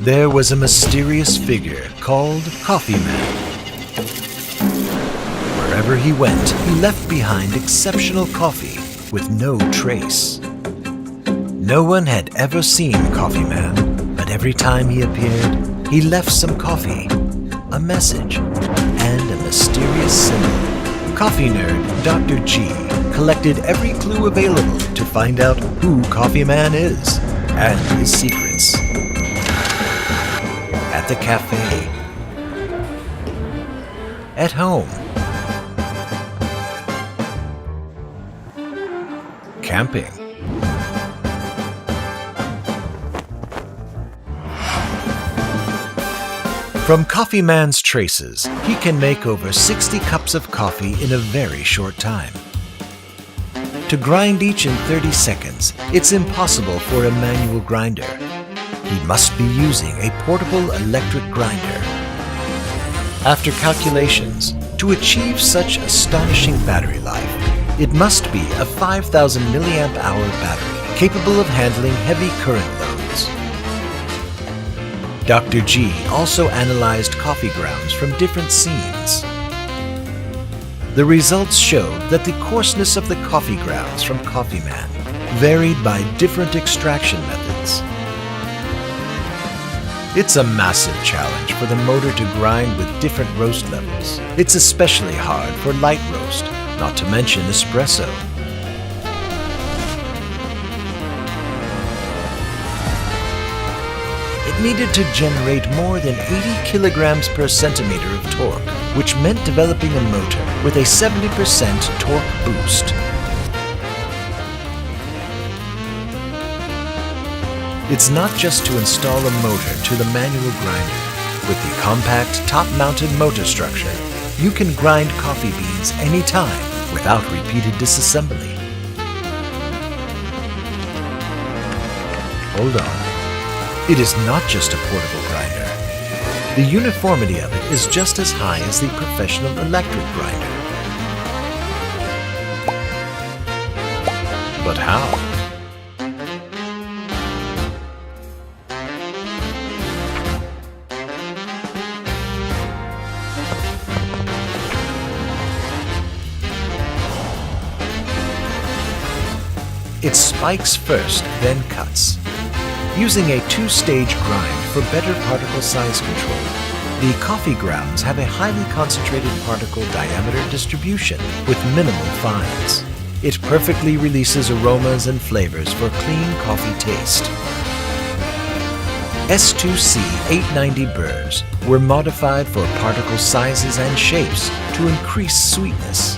There was a mysterious figure called Coffee Man. Wherever he went, he left behind exceptional coffee with no trace. No one had ever seen Coffee Man, but every time he appeared, he left some coffee, a message, and a mysterious symbol. Coffee nerd Dr. G collected every clue available to find out who Coffee Man is and his secrets. At the cafe, at home, camping, from Coffee Man's traces, he can make over 60 cups of coffee in a very short time. To grind each in 30 seconds, it's impossible for a manual grinder. He must be using a portable electric grinder. After calculations, to achieve such astonishing battery life, it must be a 5,000 milliamp hour battery capable of handling heavy current loads. Dr. G also analyzed coffee grounds from different scenes. The results showed that the coarseness of the coffee grounds from Coffee Man varied by different extraction methods. It's a massive challenge for the motor to grind with different roast levels. It's especially hard for light roast, not to mention espresso. It needed to generate more than 80 kilograms per centimeter of torque, which meant developing a motor with a 70% torque boost. It's not just to install a motor to the manual grinder. With the compact top-mounted motor structure, you can grind coffee beans anytime without repeated disassembly. Hold on. It is not just a portable grinder. The uniformity of it is just as high as the professional electric grinder. But how? It spikes first, then cuts. Using a two-stage grind for better particle size control, the coffee grounds have a highly concentrated particle diameter distribution with minimal fines. It perfectly releases aromas and flavors for clean coffee taste. S2C 890 burrs were modified for particle sizes and shapes to increase sweetness.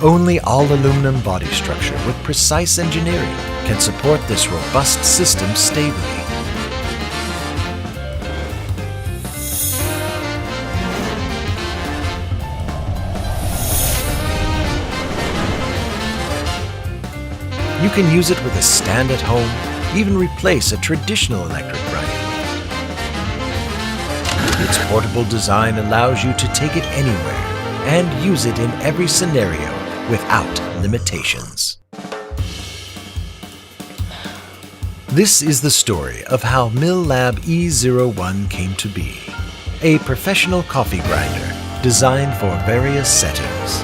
Only all-aluminum body structure with precise engineering can support this robust system stably. You can use it with a stand at home, even replace a traditional electric grinder. Its portable design allows you to take it anywhere and use it in every scenario without limitations. This is the story of how MILLAB E01 came to be, a professional coffee grinder designed for various settings.